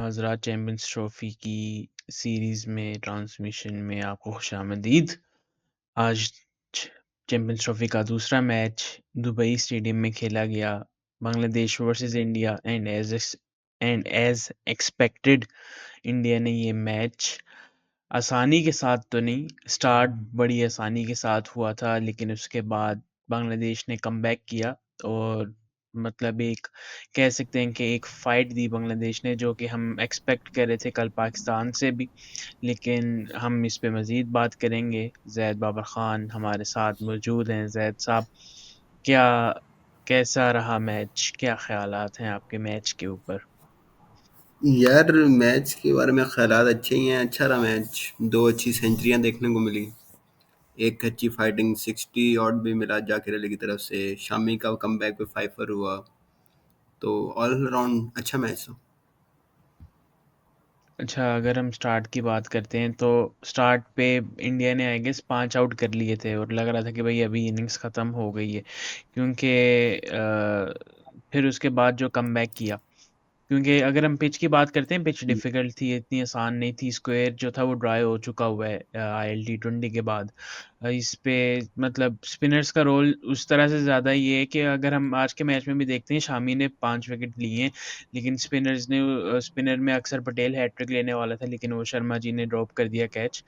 हज़रात, champions trophy की series में transmission में आपको खुशामदीद। आज चैंपियंस ट्रॉफ़ी का दूसरा मैच दुबई स्टेडियम में खेला गया। Bangladesh versus India and as expected India ने ये मैच आसानी के साथ तो नहीं, स्टार्ट बड़ी आसानी के साथ हुआ था, लेकिन उसके बाद बांग्लादेश ने कमबैक किया और मतलब एक कह सकते हैं कि एक फ़ाइट दी बांग्लादेश ने, जो कि हम एक्सपेक्ट कर रहे थे कल पाकिस्तान से भी। लेकिन हम इस पे मज़ीद बात करेंगे। ज़ैद बाबर ख़ान हमारे साथ मौजूद हैं। ज़ैद साहब, क्या कैसा रहा मैच? क्या ख़यालात हैं आपके मैच के ऊपर? यार, मैच के बारे में ख़यालात अच्छे ही हैं। अच्छा रहा मैच। 2 अच्छी सेंचुरियाँ देखने को मिली। एक अच्छी फाइटिंग 60 ऑड भी मिला जाकिर अली की तरफ से। शामी का कमबैक पे 5 पर हुआ। तो ऑल राउंड अच्छा मैच था। अच्छा, अगर हम स्टार्ट की बात करते हैं तो स्टार्ट पे इंडिया ने आई गेस 5 आउट कर लिए थे और लग रहा था कि भाई अभी इनिंग्स ख़त्म हो गई है, क्योंकि फिर उसके बाद जो कमबैक किया, क्योंकि अगर हम पिच की बात करते हैं, पिच हुँ, डिफ़िकल्ट थी, इतनी आसान नहीं थी। स्क्वायर जो था वो ड्राई हो चुका हुआ है आईएल टी20 के बाद। इस पे मतलब स्पिनर्स का रोल उस तरह से ज़्यादा ये है कि अगर हम आज के मैच में भी देखते हैं, शामी ने 5 विकेट लिए हैं, लेकिन स्पिनर में अक्षर पटेल हैट्रिक लेने वाला था, लेकिन वो शर्मा जी ने ड्रॉप कर दिया कैच।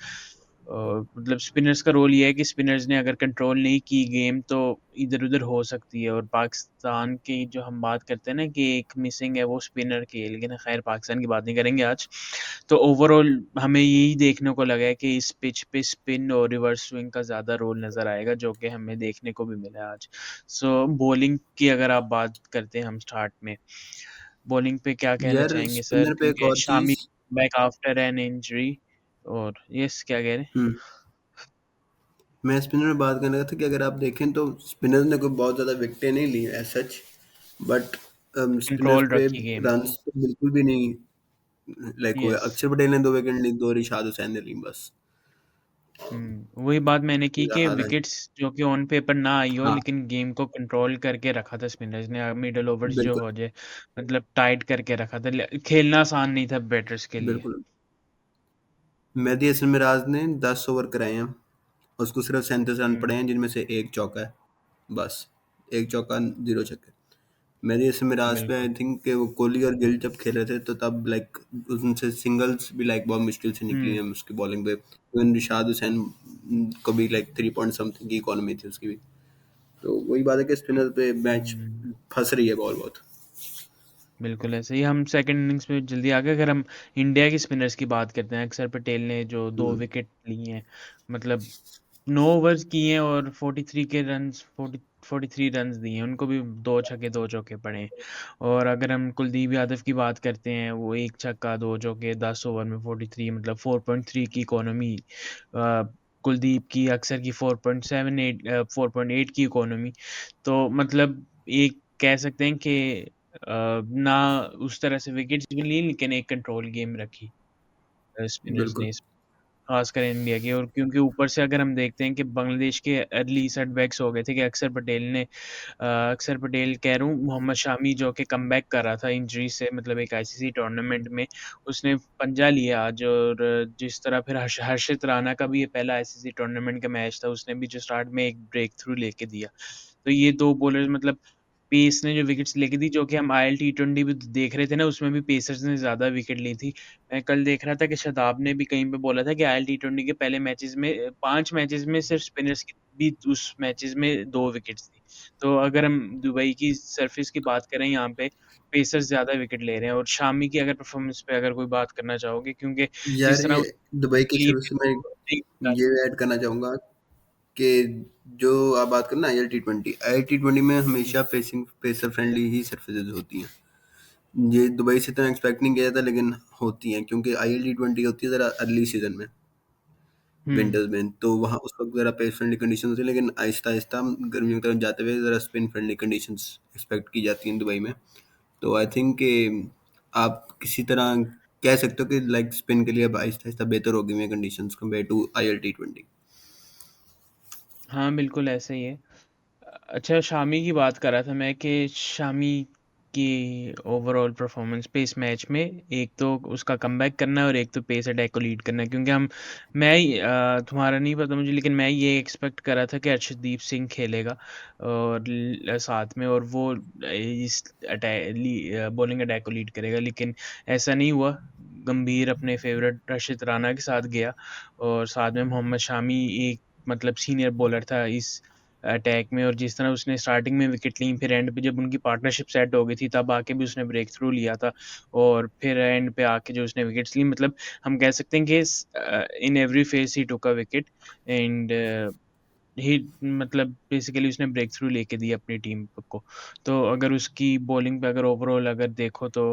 मतलब स्पिनर्स का रोल ये है कि स्पिनर्स ने अगर कंट्रोल नहीं की गेम, तो इधर-उधर हो सकती है। और पाकिस्तान की जो हम बात करते हैं ना कि एक मिसिंग है, वो स्पिनर की है, लेकिन खैर पाकिस्तान की बात नहीं करेंगे आज। तो ओवरऑल हमें यही देखने को लगा है कि इस पिच पे स्पिन और रिवर्स स्विंग का ज़्यादा रोल नज़र आएगा, जो कि हमें देखने को भी मिला आज। सो बॉलिंग की अगर आप बात करते हैं हम स्टार्ट में, बॉलिंग पे क्या कहना यार चाहेंगे सर? स्पिनर पे एक क्योंकि और शामी चीज़। Back after an injury. और यस, क्या कह रहे हैं? हुँ, मैं स्पिनर में बात करने लगा था कि अगर आप देखें तो स्पिनर ने कोई बहुत ज़्यादा विकेटें नहीं ली as such. But spinners control पे रखी गेम। रन्स तो बिल्कुल भी नहीं लाइक हुए। यस। अक्षर पटेल ने 2 विकेट ली, 2 रिशाद हुसैन ने ली बस। वही बात मैंने की ये कि रहा था। विकेट्स जो कि ऑन पेपर ना आई हो, हाँ, लेकिन गेम को कंट्रोल करके रखा था स्पिनर्स ने। मिडल ओवर्स जो बिल्कुल, हो जाए, मतलब टाइट करके रखा था। खेलना आसान नहीं था बैटर्स के लिए। बिल्कुल। मेहदी हसन मिराज ने 10 ओवर कराए हैं। उसको सिर्फ 37 रन हम्म पड़े हैं, जिनमें से एक चौका है बस। एक चौका, जीरो छक्के। मेहदी हसन मिराज पे बिल्कुल। आई थिंक कि वो कोहली और गिल जब खेल रहे थे तो तब लाइक उनसे सिंगल्स भी लाइक बहुत मुश्किल से निकली हम्म हैं उसकी बॉलिंग पे। इवन रिशाद हुसैन को भी लाइक 3 पॉइंट समथिंग की इकोनॉमी थी उसकी भी। तो वही बात है कि स्पिनर पे मैच हम्म फंस रही है बॉल बहुत। बिल्कुल ऐसे ही। हम सेकंड इनिंग्स में जल्दी आ गए। अगर हम इंडिया की स्पिनर्स की बात करते हैं, अक्षर पटेल ने जो 2 विकेट लिए हैं, मतलब 9 ओवर्स किए हैं और 43 रन्स दिए हैं। उनको भी 2 छक्के 2 चौके पड़े हैं। और अगर हम कुलदीप यादव की बात करते हैं, वो 1 छक्का 2 चौके 10 ओवर में 43, मतलब 4.3 की इकोनॉमी। कुलदीप की, अक्षर की 4.8 की इकोनॉमी। तो मतलब एक कह सकते हैं कि ना उस तरह से विकेट्स भी ली, लेकिन एक कंट्रोल गेम रखी स्पिनर्स बिल्कुल। ने, खासकर इंडिया की। और क्योंकि ऊपर से अगर हम देखते हैं कि बांग्लादेश के अर्ली सेटबैक्स हो गए थे कि अक्षर पटेल कह रहा हूँ, मोहम्मद शामी जो कि कमबैक कर रहा था इंजरी से, मतलब एक आईसीसी टूर्नामेंट में उसने पंजा लिया आज। और जिस तरह फिर हर्षित राणा का भी ये पहला आईसीसी टूर्नामेंट का मैच था, उसने भी जो स्टार्ट में एक ब्रेक थ्रू लेके दिया। तो ये 2 बॉलर्स, मतलब पेस ने जो विकेट्स लेके दी, जो कि हम आईएल टी20 भी देख रहे थे ना, उसमें भी पेसर्स ने ज़्यादा विकेट ली थी। मैं कल देख रहा था कि शादाब ने भी कहीं पे बोला था कि आईएल टी20 के पहले मैचेज़ में 5 मैचेज़ में सिर्फ स्पिनर्स की भी उस मैचेज़ में 2 विकेट्स थी। तो अगर हम दुबई की सरफेस की बात करें, यहाँ पे पेसर्स ज़्यादा विकेट ले रहे हैं। और शामी की अगर परफॉर्मेंस पे अगर कोई बात करना चाहोगे, क्योंकि यार, जिस तरह ये दुबई की ली सर्विस थी में वो नहीं निकाली। ये ऐड करना चाहूँगा कि जो आप बात करें ना आई एल टी ट्वेंटी में हुँ, हमेशा पेसर फ्रेंडली ही सर्फेसेज होती हैं। ये दुबई से इतना एक्सपेक्ट नहीं किया था, लेकिन होती हैं क्योंकि आई एल टी ट्वेंटी होती है ज़रा अर्ली सीजन में, हुँ, विंटर्स में। तो वहाँ उस वक्त ज़रा पेस फ्रेंडली कंडीशन होती है, लेकिन आहिस्ता आहिस्ता गर्मियों की तरफ जाते हुए ज़रा स्पिन फ्रेंडली कंडीशंस एक्सपेक्ट की जाती हैं दुबई में। तो आई थिंक कि आप किसी तरह कह सकते हो कि लाइक स्पिन के लिए अब आहिस्ता आहिस्ता बेहतर हो गई हैं conditions compare to I L T twenty. हाँ, बिल्कुल ऐसा ही है। अच्छा, शामी की बात कर रहा था मैं कि शामी कि ओवरऑल परफॉर्मेंस पे इस मैच में एक तो उसका कमबैक करना है और एक तो पेस अटैक को लीड करना है, क्योंकि तुम्हारा नहीं पता मुझे, लेकिन मैं ये एक्सपेक्ट कर रहा था कि अर्शदीप सिंह खेलेगा और साथ में, और वो इस अटैक बॉलिंग अटैक को लीड करेगा, लेकिन ऐसा नहीं हुआ। गंभीर अपने फेवरेट रशिद राणा के साथ गया और साथ में मोहम्मद शामी एक मतलब सीनियर बॉलर था इस अटैक में, और जिस तरह उसने स्टार्टिंग में विकेट ली, फिर एंड पे जब उनकी पार्टनरशिप सेट हो गई थी तब आके भी उसने ब्रेक थ्रू लिया था, और फिर एंड पे आके जो उसने विकेट्स ली, मतलब हम कह सकते हैं कि in every phase he took a wicket and he मतलब बेसिकली उसने ब्रेक थ्रू लेके दी अपनी टीम को। तो अगर उसकी बॉलिंग पे अगर ओवरऑल अगर देखो तो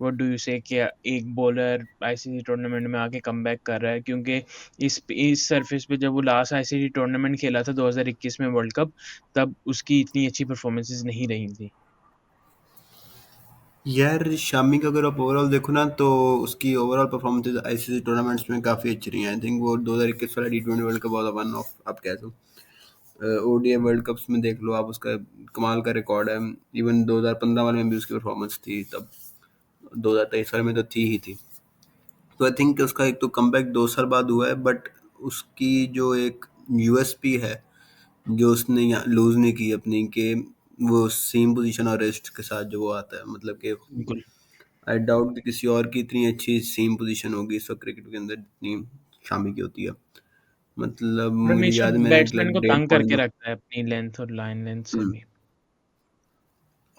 व्हाट डू यू से कि एक बॉलर आईसीसी टूर्नामेंट में आके कमबैक कर रहा है, क्योंकि इस सरफेस पे जब वो लास्ट आईसीसी टूर्नामेंट खेला था 2021 में वर्ल्ड कप, तब उसकी इतनी अच्छी परफॉर्मेंसेस नहीं रही थी। यार शामी का अगर आप ओवरऑल देखो ना तो उसकी ओवरऑल परफॉर्मेंसेज आईसीसी टूर्नामेंट्स में काफ़ी अच्छी रही हैं। आई थिंक वो 2021 वाला टी20 वर्ल्ड कप वाला वन ऑफ आप कह दो। ओडीआई वर्ल्ड कप्स में देख लो आप, उसका कमाल का रिकॉर्ड है। इवन 2015 वाले में भी उसकी परफॉर्मेंस थी, तब 2023 वाले में तो थी ही थी। तो आई थिंक उसका एक तो कमबैक 2 साल बाद हुआ है, बट उसकी जो एक यूएसपी है जो उसने यहाँ लूज नहीं की अपनी, के वो सेम पोजीशन और रेस्ट के साथ जो वो आता है, मतलब कि बिल्कुल। आई डाउट कि किसी और की इतनी अच्छी सेम पोजीशन होगी इस वक्त क्रिकेट के अंदर जितनी शामी की होती है। मतलब और मुझे हमेशा याद है मैंने एक बैट्समैन लाइक को डेढ़ तंग पौने करके दो। रखता है अपनी लेंथ और लाइन लेंथ से हम्म। भी।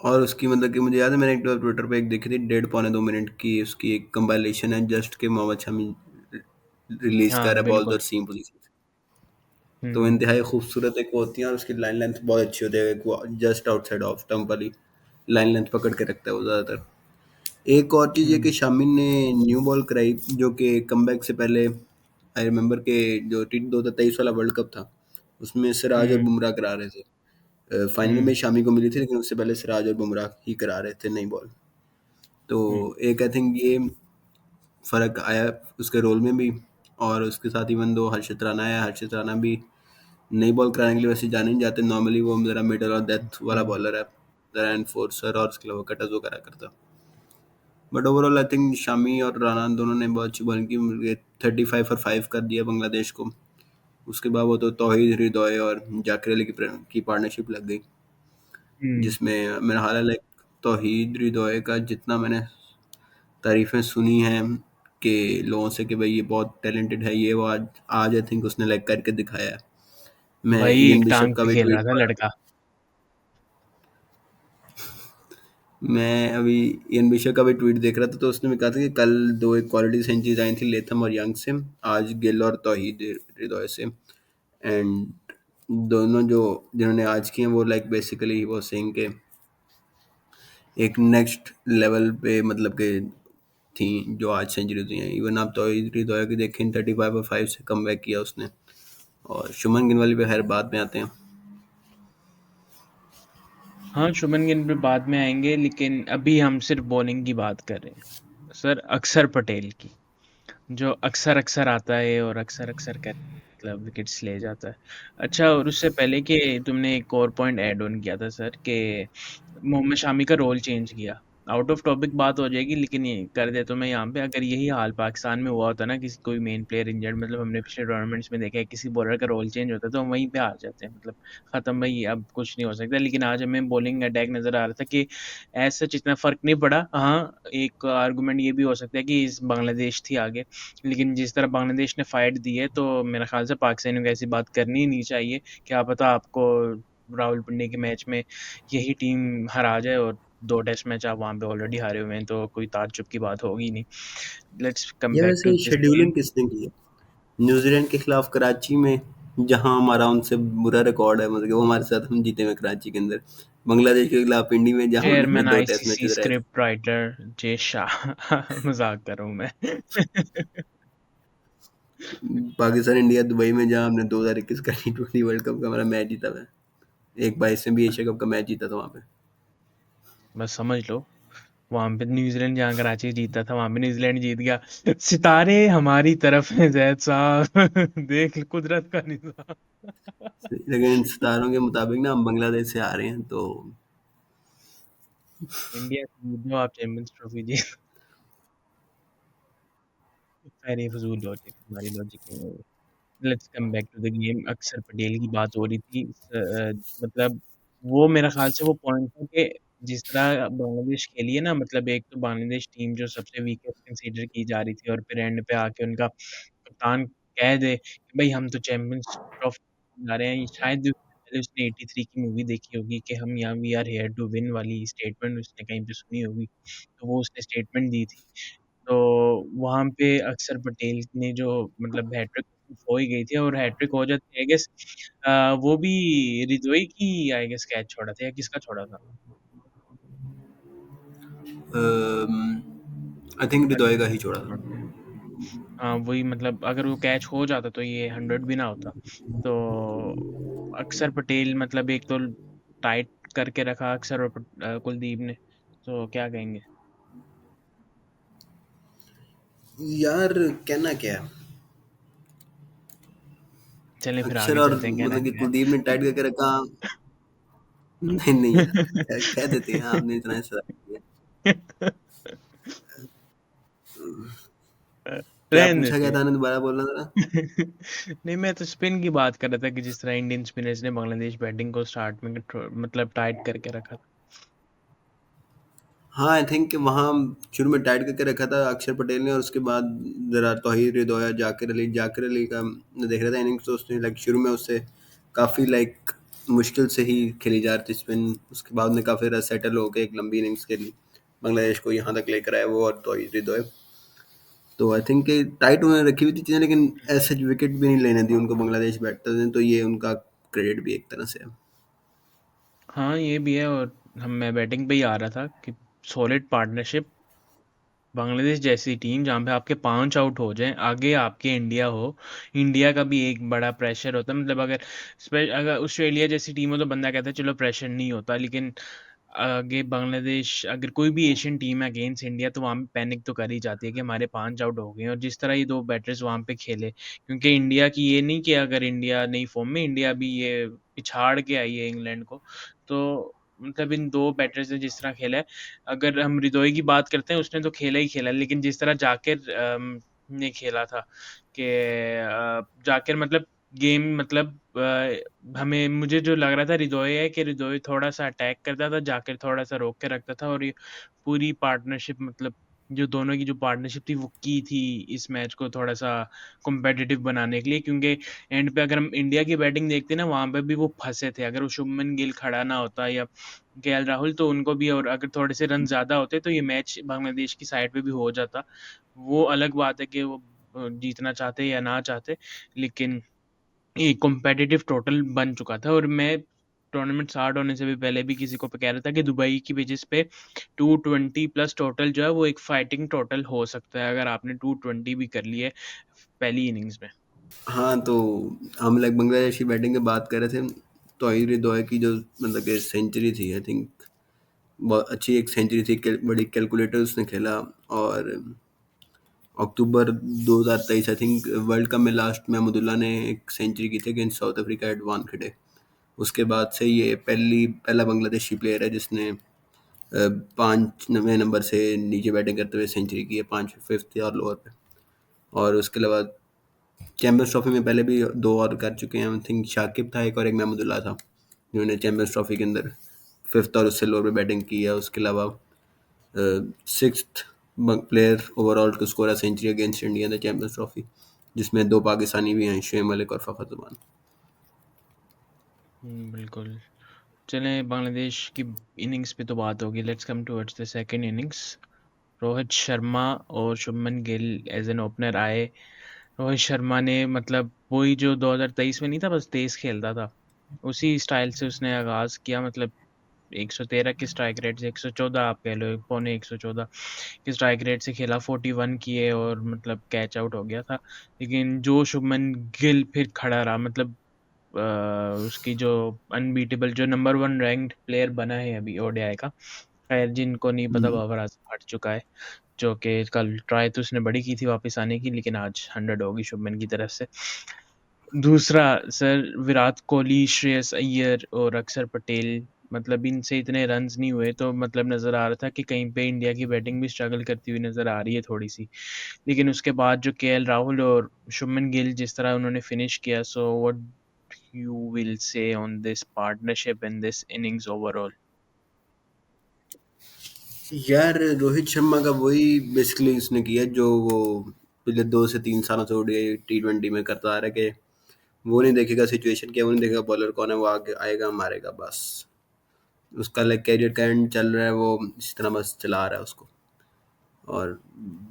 और उसकी मतलब कि मुझे याद है मैंने एक ट्विटर पे एक देखी थी 1.5 पौने 2 मिनट की उसकी एक कंपाइलेशन है जस्ट के मोहम्मद शमी रिलीज कर हाँ रहा है बॉल बिल्कुल। और सेम पोजीशन। तो हम्म। इंतहाई खूबसूरत एक वो होती है और उसकी लाइन लेंथ बहुत अच्छी होती है। एक वो जस्ट आउटसाइड ऑफ स्टंप वाली लाइन लेंथ पकड़ के रखता है वो ज़्यादातर। एक और चीज़ ये कि हम्म। शामिन ने न्यू बॉल कराई जो कि कमबैक से पहले आई रिमेंबर के जो टी 2023 वाला वर्ल्ड कप था उसमें सिराज और हम्म। बुमराह करा रहे थे। फाइनल हम्म। में शामी को मिली थी लेकिन उससे पहले सिराज और बुमराह ही करा रहे थे नई बॉल। तो हम्म। एक आई थिंक ये फ़र्क आया उसके रोल में भी। और उसके साथ इवन दो हर्षित राणा आया, हर्षित राणा भी नई बॉल कराने के लिए वैसे जाने नहीं जाते, नॉर्मली वो ज़रा मिडल और डेथ वाला हम्म। बॉलर है, ज़रा एनफोर्सर और उसके अलावा कटर्स वो करा करता। But overall I think Shami और राणा दोनों ने बहुत अच्छी बॉलिंग की। 35 for 5 कर दिया बांग्लादेश को। उसके बाद वो तो तौहीद हृदय और जाकिर अली की पार्टनरशिप लग गई, हम्म। जिसमें मेरा हाल है लाइक तौहीद हृदय का जितना मैंने तारीफ़ें सुनी हैं कि लोगों से कि भाई ये बहुत टैलेंटेड है, ये वो आज आज आई थिंक उसने लाइक करके दिखाया है। मैं वही इयन एक बिशप टांग का पे भी खेल ट्वीट रहा था पढ़ा था। लड़का। मैं अभी इयन बिशप का भी ट्वीट देख रहा था तो उसने भी कहा था कि कल दो एक क्वालिटी सेंचुरीज आई थी लेथम और यंग से, आज गिल और तौहीद हृदय से। एंड दोनों जो जिन्होंने आज किए हैं वो लाइक बेसिकली वो सेइंग के एक नेक्स्ट लेवल पे मतलब के थी जो आज सेंचुरी हुई हैं। इवन आप तो हृदय की देखें 35 और 5 से कम बैक किया उसने। और शुभमन गिल वाली पे खैर बाद में आते हैं। हाँ, शुभन गिल पे बाद में आएंगे, लेकिन अभी हम सिर्फ बॉलिंग की बात कर रहे हैं सर। अक्षर पटेल की, जो अक्सर अक्सर आता है और अक्सर अक्सर कर मतलब विकेट्स ले जाता है। अच्छा, और उससे पहले कि तुमने एक और पॉइंट ऐड ऑन किया था सर कि मोहम्मद शामी का रोल चेंज किया। आउट ऑफ टॉपिक बात हो जाएगी, लेकिन ये कर दे तो मैं यहाँ पे, अगर यही हाल पाकिस्तान में हुआ होता ना, किसी कोई मेन प्लेयर इंजर्ड, मतलब हमने पिछले टूर्नामेंट्स में देखा है किसी बॉलर का रोल चेंज होता है तो हम वहीं पे हार जाते हैं, मतलब खत्म भाई, अब कुछ नहीं हो सकता। लेकिन आज हमें बॉलिंग अटैक नजर आ रहा था कि ऐसा इतना फर्क नहीं पड़ा। हाँ, एक आर्गुमेंट ये भी हो सकता है कि इस बांग्लादेश थी आगे, लेकिन जिस तरह बांग्लादेश ने फाइट दी है तो मेरे ख्याल से पाकिस्तानियों को ऐसी बात करनी ही नहीं चाहिए। क्या पता आपको रावलपिंडी के मैच में यही टीम हरा जाए, और 2 टेस्ट मैच आप वहाँ पे ऑलरेडी हारे हुए हैं, तो कोई ताज्जुब की बात होगी नहीं। लेट्स कम ये बैक टू वैसे दिस गेम। शेड्यूलिंग किसने की है? न्यूजीलैंड के खिलाफ कराची में, जहां हमारा उनसे बुरा रिकॉर्ड है, मतलब कि वो हमारे साथ हम जीते हुए कराची के अंदर। बांग्लादेश के खिलाफ इंडी में जहां उन्होंने चेयरमैन 2 टेस्ट आईसीसी मैचेस रहे थे। स्क्रिप्ट राइटर जे शाह मजाक कर रहा हूँ मैं। पाकिस्तान इंडिया दुबई में जहां हमने 2021 का टी20 वर्ल्ड कप का हमारा मैच जीता था। एक 22 में भी एशिया कप का मैच जीता था वहां पे। बस समझ लो, वहां पे न्यूजीलैंड जहाँ कराची जीता था वहां पे न्यूजीलैंड जीत गया। सितारे हमारी तरफ है जैद साहब। देख कुदरत का निजाम। लेकिन इन सितारों के मुताबिक ना हम बांग्लादेश से आ रहे हैं तो इंडिया जीत जाओ, आप चैंपियंस ट्रॉफी जीत। खैर ये फ़िज़ूल लॉजिक, हमारी लॉजिक नहीं है। Let's come back to the game. Akshar Patel की बात हो रही थी। मतलब वो मेरा ख़्याल से वो पॉइंट था कि जिस तरह बांग्लादेश खेली है ना, मतलब एक तो बांग्लादेश टीम जो सबसे वीकेस्ट कंसीडर की जा रही थी और फिर एंड पे आके उनका कप्तान कह दे कि भई हम तो चैंपियंस ट्रॉफी ला रहे हैं। शायद उससे पहले उसने 83 की मूवी देखी होगी कि हम यहाँ we are here to win वाली स्टेटमेंट उसने कहीं पे सुनी होगी। तो वो उसने स्टेटमेंट दी थी। तो वहाँ पे अक्षर पटेल ने जो मतलब हैट्रिक हो ही गई थी और हैट्रिक हो जाती आई गेस वो भी रिदोई की आई गेस कैच छोड़ा था या किसका छोड़ा था? आई थिंक पता हृदय का ही छोड़ा नहीं। था। हाँ, वही मतलब अगर वो कैच हो जाता तो ये 100 भी ना होता। तो अक्षर पटेल मतलब एक तो टाइट करके रखा अक्षर और कुलदीप ने, तो क्या कहेंगे? यार कहना क्या है? चलें फिर अक्षर आगे और चलते हैं, कहना मतलब कि क्या है? कुलदीप ने टाइट करके रखा। नहीं नहीं यार, कह देते हैं आपने इतना ऐसा किया। क्या रहने पूछा देते गया हैं। था, ने दोबारा बोलना जरा। नहीं, मैं तो स्पिन की बात कर रहा था कि जिस तरह इंडियन स्पिनर्स ने बांग्लादेश बैटिंग को स्टार्ट में मतलब टाइट करके रखा था। हाँ, आई थिंक वहाँ शुरू में टाइट करके रखा था अक्षर पटेल ने, और उसके बाद ज़रा तौहीर हृदोया, जाकिर अली का मैं देख रहा था इनिंग्स, तो उसने लाइक शुरू में उससे काफ़ी लाइक मुश्किल से ही खेली जा रही थी स्पिन। उसके बाद उन्हें काफ़ी सेटल होकर एक लंबी इनिंग्स खेली, बांग्लादेश को यहाँ तक लेकर आया वो और तौहीर हृदोया। तो आई थिंक टाइट उन्होंने रखी हुई थी चीज़ें, लेकिन ऐसे विकेट भी नहीं लेने दी उनको बांग्लादेश बैटर्स ने, तो ये उनका क्रेडिट भी एक तरह से है। हाँ, ये भी है और हम मैं बैटिंग पे ही आ रहा था कि सॉलिड पार्टनरशिप बांग्लादेश जैसी टीम जहाँ पे आपके 5 आउट हो जाएँ, आगे आपके इंडिया हो, इंडिया का भी एक बड़ा प्रेशर होता है मतलब अगर ऑस्ट्रेलिया जैसी टीम हो तो बंदा कहता है चलो प्रेशर नहीं होता, लेकिन आगे बांग्लादेश अगर कोई भी एशियन टीम है अगेंस्ट इंडिया तो वहाँ पे पैनिक तो कर ही जाती है कि हमारे 5 आउट हो गए हैं और जिस तरह ये 2 बैटर्स वहाँ पे खेले, क्योंकि इंडिया की ये नहीं कि अगर इंडिया नई फॉर्म में इंडिया भी ये पिछाड़ के आई है इंग्लैंड को, तो मतलब इन 2 बैटर्स ने जिस तरह खेला है, अगर हम हृदोई की बात करते हैं उसने तो खेला ही खेला, लेकिन जिस तरह जाकिर ने खेला था कि जाकिर मतलब गेम मतलब हमें मुझे जो लग रहा था हृदोई है कि हृदोई थोड़ा-सा अटैक करता था, जाकिर थोड़ा-सा रोक के रखता था और ये पूरी पार्टनरशिप मतलब जो दोनों की जो पार्टनरशिप थी वो की थी इस मैच को थोड़ा-सा कॉम्पिटिटिव बनाने के लिए, क्योंकि एंड पे अगर हम इंडिया की बैटिंग देखते हैं ना वहाँ पे भी वो फँसे थे। अगर वो शुभमन गिल खड़ा ना होता या केएल राहुल तो उनको भी और अगर थोड़े से रन ज़्यादा होते तो ये मैच बांग्लादेश की साइड पे भी हो जाता। वो अलग बात है कि वो जीतना चाहते या ना चाहते, लेकिन ये कॉम्पिटिटिव टोटल बन चुका था और मैं टूर्नामेंट स्टार्ट होने से भी पहले भी किसी को कह रहा था कि दुबई की बेसिस पे 220 प्लस टोटल जो है वो एक फाइटिंग टोटल हो सकता है अगर आपने 220 भी कर ली है पहली इनिंग्स में। हाँ, तो हम लाइक बांग्लादेश की बैटिंग की बात कर रहे थे। तौहीर हृदोया की जो मतलब कि सेंचुरी थी, आई थिंक बहुत अच्छी एक सेंचुरी थी, बड़ी कैलकुलेटर उसने खेला। और अक्टूबर 2023 आई थिंक वर्ल्ड कप में लास्ट में अहमदुल्ला ने एक सेंचुरी की थी against South Africa at Wankhede. उसके बाद से ये पहला बांग्लादेशी प्लेयर है जिसने 5वें नंबर से नीचे बैटिंग करते हुए सेंचुरी की है, 5 फिफ्थ या लोअर पे। और उसके अलावा चैंपियंस ट्रॉफी में पहले भी 2 और कर चुके हैं, आई थिंक शाकिब था एक और एक महमूदुल्लाह था, जिन्होंने चैंपियंस ट्रॉफी के अंदर फिफ्थ और उससे लोअर पे बैटिंग की है। उसके अलावा sixth player overall to score a century against India in the Champions Trophy, जिसमें 2 पाकिस्तानी भी हैं, शुएब मलिक और फ़खर जमान। बिल्कुल। चलें बांग्लादेश की इनिंग्स पे तो बात होगी, let's come towards the second innings. Rohit Sharma और Shubman Gill as an opener आए। रोहित शर्मा ने मतलब वही जो 2023 में नहीं था बस तेज़ खेलता था, उसी स्टाइल से उसने आगाज़ किया मतलब 113 के स्ट्राइक रेट से 114 आप कह लो, पौने 114 के स्ट्राइक रेट से खेला, 41 किए और मतलब कैच आउट हो गया था। लेकिन जो शुभमन गिल फिर खड़ा रहा मतलब अ, उसकी जो अनबीटेबल जो नंबर 1 रैंक्ड प्लेयर बना है अभी ओडीआई का। खैर जिनको नहीं पता हम्म। बाबर आज़म हट चुका है, जो कि कल ट्राई तो उसने बड़ी की थी वापस आने की लेकिन आज 100 होगी शुभमन की तरफ से। दूसरा सर विराट कोहली, श्रेयस अय्यर और अक्षर पटेल मतलब इनसे इतने रन्स नहीं हुए, तो मतलब नज़र आ रहा था कि कहीं पे इंडिया की बैटिंग भी स्ट्रगल करती हुई नज़र आ रही है थोड़ी-सी। लेकिन उसके बाद जो केएल राहुल और शुभमन गिल जिस तरह उन्होंने फिनिश किया, so what you will say on this partnership and this innings overall? यार रोहित शर्मा का वही बेसिकली उसने किया जो वो पिछले 2 से 3 सालों से ओडीआई T20 में करता आ रहा है कि वो नहीं देखेगा सिचुएशन क्या, वो नहीं देखेगा बॉलर कौन है, वो आगे आएगा मारेगा बस। उसका लाइक कैरियर का एंड चल रहा है, वो इस तरह बस चला रहा है उसको। और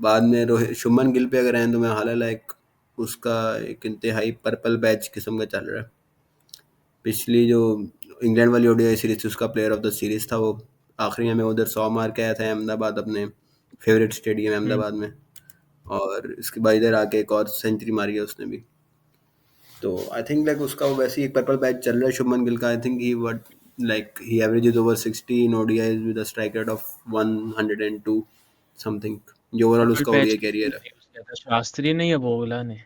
बाद में रोहित शुभमन गिल पे अगर आए तो मैं हाल लाइक उसका एक इंतहाई पर्पल बैच किस्म का चल रहा है। पिछली जो इंग्लैंड वाली ओडीआई सीरीज थी उसका प्लेयर ऑफ द सीरीज था वो। आखिरी में उधर 100 मार के आया था अहमदाबाद, अपने फेवरेट स्टेडियम हुँ, अहमदाबाद में। और इसके बाद इधर आके एक और सेंचुरी मारी है उसने भी। तो आई थिंक लाइक उसका वो वैसे ही एक पर्पल बैच चल रहा है शुभमन गिल का। I think he what like he averages over 60 in ODIs with a strike rate of 102 something, जो ओवरऑल पर्पल उसका पैच ओडीआई किसने कैरियर है। यूज़ किया था? शास्त्री ने या बोगला ने?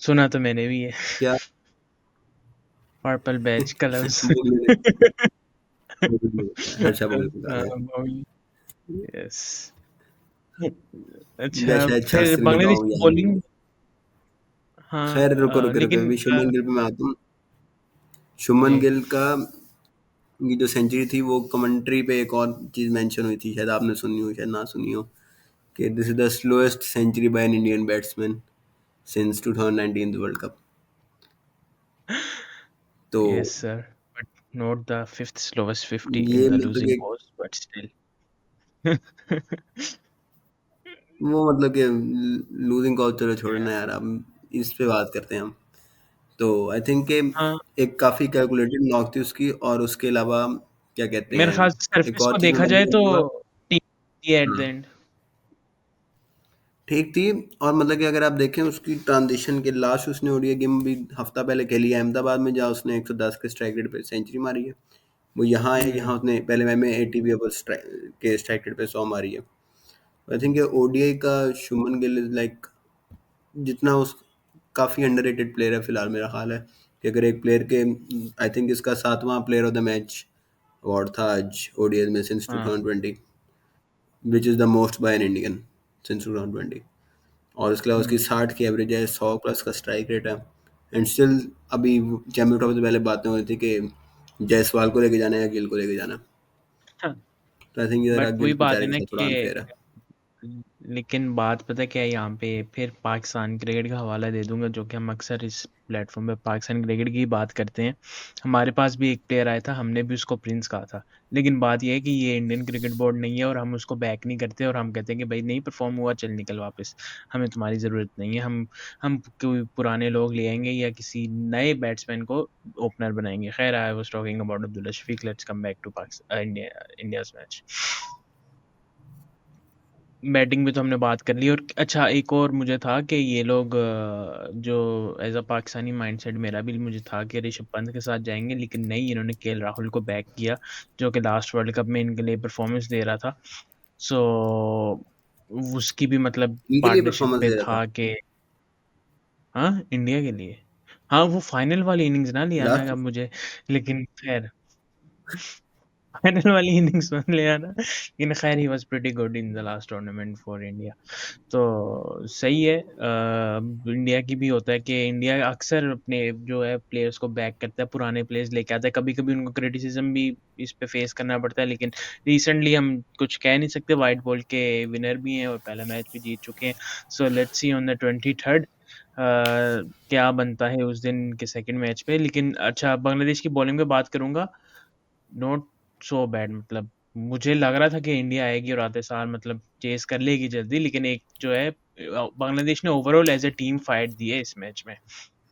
सुना तो मैंने भी है। क्या? पर्पल बैच का लफ्ज़। बोगले ने बोगले ने बताया, हर्षा बोगले को कहा हाँ, गया। बोगला, यस। या अच्छा, शायद फिर शास्त्री ने कहा बांग्लादेश हो, की याद नहीं बॉलिंग। मुझे। हाँ, खैर रुको रुको रुको, लेकिन अभी शुभमन गिल पे मैं आता हूँ। शुभमन जी। गिल का ये जो सेंचुरी थी वो कमेंट्री पे एक और चीज मेंशन हुई थी, शायद आपने सुनी हो शायद ना सुनी हो, कि this is the slowest century by an Indian batsman since 2019 world cup. तो Yes, sir. But not the fifth slowest 50 in ये the मतलब losing कि course, but still. वो मतलब कि लूजिंग कॉज चलो छोड़ना Yeah. यार, अब इस पे बात करते हैं हम। तो आई थिंक कि हाँ, एक काफ़ी कैलकुलेटेड नॉक थी उसकी, और उसके अलावा क्या कहते मेरे हैं, ख्याल से एक सरफेस और को चीज़ में देखा जाए मेंशन तो करूँगा। टीम थी एट द हम्म, एंड। ठीक थी। और मतलब कि अगर आप देखें उसकी ट्रांजिशन के लास्ट उसने ओडीआई गेम भी हफ्ता पहले खेली है अहमदाबाद में, जहाँ उसने 110 के स्ट्राइक रेट पे सेंचुरी मारी है। वो यहाँ है, हुँ, यहाँ उसने पहले मैच में 80 भी ओवर के स्ट्राइक रेट पे 100 मारी है। आई थिंक ओडीआई का शुभमन गिल इज लाइक जितना उस काफ़ी अंडररेटेड प्लेयर है फिलहाल, मेरा ख्याल है कि अगर एक प्लेयर के, आई थिंक इसका 7वां player of the match award था आज ओडीआई में सिंस हाँ, 2020, which is the most by an Indian since 2020। और उसके अलावा उसकी हुँ। 60 की एवरेज है, 100 प्लस का स्ट्राइक रेट है। एंड स्टिल अभी चैंपियन ट्रॉफी से पहले बातें हो रही थी कि जायसवाल को लेके जाना है या गिल को लेके जाना है। हाँ, तो आई थिंक जरा बट वही गिल बात बेचारे है के ना साथ थोड़ा कि अनफेयर है। लेकिन बात पता है क्या है यहाँ पे, फिर पाकिस्तान क्रिकेट का हवाला दे दूंगा, जो कि हम अक्सर इस प्लेटफॉर्म पे पाकिस्तान क्रिकेट की बात करते हैं। हमारे पास भी एक प्लेयर आया था, हमने भी उसको प्रिंस कहा था। लेकिन बात यह है कि ये इंडियन क्रिकेट बोर्ड नहीं है और हम उसको बैक नहीं करते, और हम कहते हैं कि भाई नहीं परफॉर्म हुआ, चल निकल वापस, हमें तुम्हारी ज़रूरत नहीं है। हम कोई पुराने लोग ले आएंगे या किसी नए बैट्समैन को ओपनर बनाएंगे। खैर, I was talking about Abdullah Shafique. Let's come back to Pakistan, India's match. Batting में तो हमने बात कर ली। और अच्छा, एक और मुझे था कि ये लोग जो एज अ पाकिस्तानी माइंडसेट मेरा भी मुझे था कि ऋषभ पंत के साथ जाएंगे, लेकिन नहीं, इन्होंने केएल राहुल को बैक किया, जो कि लास्ट वर्ल्ड कप में इनके लिए परफॉर्मेंस दे रहा था। सो उसकी भी मतलब इनके लिए पार्टनरशिप परफॉर्मेंस पे दे रहा था था कि हाँ, इंडिया के लिए। हाँ, वो फाइनल वाली इनिंग्स ना लिया ना लास्ट। अब मुझे, लेकिन खैर फाइनल वाली इनिंग्स में लिया ना, लेकिन खैर he was pretty good in the last tournament for India. तो सही है। इंडिया की भी होता है कि इंडिया अक्सर अपने जो है प्लेयर्स को बैक करता है, पुराने प्लेयर्स लेके आता है। कभी-कभी उनको क्रिटिसिज्म भी इस पे फेस करना पड़ता है, लेकिन रिसेंटली हम कुछ कह नहीं सकते। व्हाइट बॉल के विनर भी हैं और पहला मैच भी जीत चुके हैं। So let's see on the 23rd क्या बनता है उस दिन के सेकंड मैच पे। लेकिन अच्छा, बांग्लादेश की बॉलिंग पे बात करूँगा, नॉट सो बैड। मतलब मुझे लग रहा था कि इंडिया आएगी और आते साल मतलब चेस कर लेगी जल्दी, लेकिन एक जो है बांग्लादेश ने overall as a team fight दी है इस मैच में।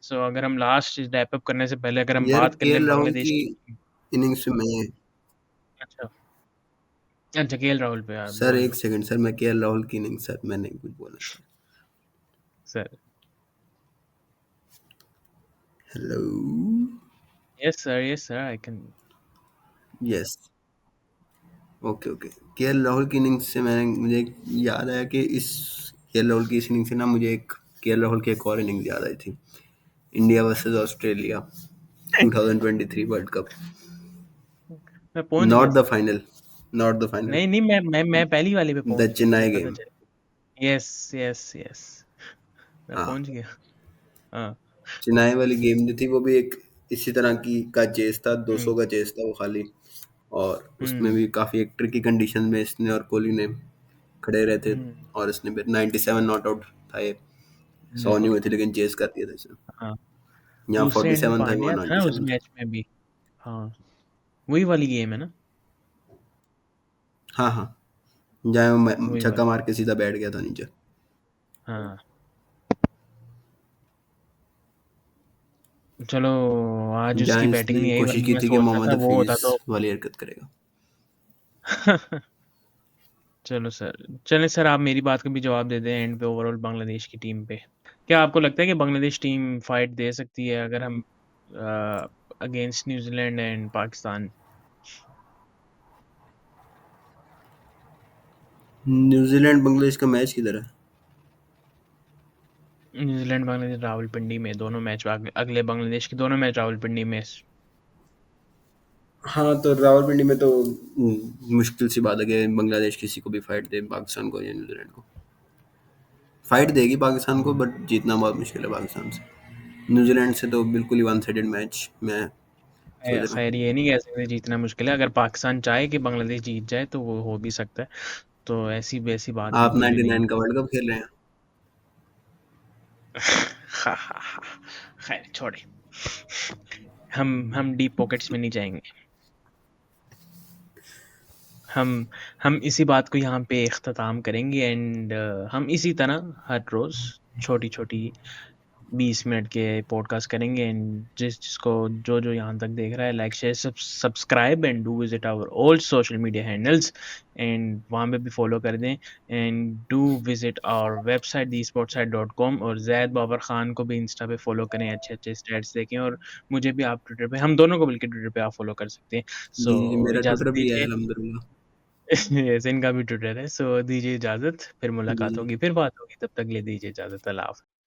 सो अगर हम लास्ट रैप अप करने से पहले अगर हम यार बात कर लें केएल राहुल बांग्लादेश की की। इनिंग्स में, अच्छा, अच्छा, केएल राहुल पे यार सर बोल एक दो सेकंड सर, मैं केएल राहुल की इनिंग्स, सर मैंने कुछ बोला sir. Sir. Hello. Yes sir, I can. Yes. Okay okay. KL Rahul की इनिंग्स से मैंने मुझे एक याद आया कि इस केएल राहुल की इस इनिंग से ना मुझे एक केएल राहुल की एक और इनिंग्स याद आई थी, India versus Australia 2023 world cup. मैं पहुँच गया नॉट द था। फाइनल, नॉट द फाइनल, नहीं, नहीं, मैं पहली वाले पे द पहुँच गया, चेन्नई पता गेम। चल यस, यस, यस, मैं हाँ, पहुँच गया। हाँ। चेन्नई वाली गेम जो थी वो भी एक इसी तरह की का चेस था, हुँ, 200 का चेस था वो खाली। और उसमें हुँ, भी काफ़ी एक ट्रिकी कंडीशन में इसने और कोहली ने खड़े रहे थे, हुँ, और इसने फिर 97 नॉट आउट था ये, 100 नहीं बिल्कुल। हुए थे लेकिन चेस कर दिया था इसने। हाँ, यहाँ दूसरे एंड पे 47 था, वहाँ पांड्या था ना उस 97 था। मैच में भी। हाँ, वही वाली गेम है ना? हाँ, हाँ, जहाँ वो वही छक्का वाली। मार के सीधा बैठ गया था नीचे। हाँ, चलो आज उसकी जहाँ बैटिंग इसने नहीं आई कोशिश वरना की मैं थी कि सोच रहा मोहम्मद था वो हफीज होता तो वाली हरकत करेगा। चलो सर, चलें सर आप मेरी बात का भी जवाब दे दें एंड पे ओवरऑल बांग्लादेश की टीम पे। क्या आपको लगता है कि बांग्लादेश टीम फाइट दे सकती है अगर हम against New Zealand and Pakistan? New Zealand Bangladesh का मैच किधर है? न्यूजीलैंड बांग्लादेश रावलपिंडी में दोनों मैच अगले बांग्लादेश के दोनों मैच रावलपिंडी में। हाँ, तो रावलपिंडी में तो मुश्किल सी बात है कि बांग्लादेश किसी को भी फाइट दे, पाकिस्तान को या न्यूजीलैंड को। फाइट देगी पाकिस्तान को, हम्म, बट जीतना बहुत मुश्किल है पाकिस्तान से। न्यूजीलैंड से तो बिल्कुल ही वन साइडेड मैच मैं सोच रहा हूँ। खैर ये नहीं कह सकते जीतना मुश्किल है, अगर पाकिस्तान चाहे कि बांग्लादेश जीत जाए तो वो हो भी सकता है, तो ऐसी वैसी बात आप बिल्कुल भी नहीं 99 है। का वर्ल्ड कप खेल रहे हैं। हा हा हा, खैर छोड़े, हम डीप पॉकेट्स में नहीं जाएंगे। हम हम इसी बात को यहाँ पे इख्तिताम करेंगे एंड हम इसी तरह हर रोज़ छोटी-छोटी 20 मिनट के पॉडकास्ट करेंगे एंड जिसको जो यहाँ तक देख रहा है like share subscribe and do visit our all social media handles and वहाँ पे भी फॉलो कर दें and do visit our website thesportsite.com और जैद बाबर खान को भी इंस्टा पे फॉलो करें, अच्छे अच्छे स्टेट्स देखें और मुझे भी आप ट्विटर पे, हम दोनों को बल्कि ट्विटर पे आप फॉलो कर सकते हैं। जी, सो जी, मेरा इजाज़त ट्विटर भी है दीजिए। अल्हम्दुलिल्लाह। यस, इनका भी ट्विटर है। सो दीजिए इजाज़त, फिर जी। मुलाकात होगी, फिर बात होगी, तब तक के लिए दीजिए इजाज़त। अल्लाह हाफ़िज़।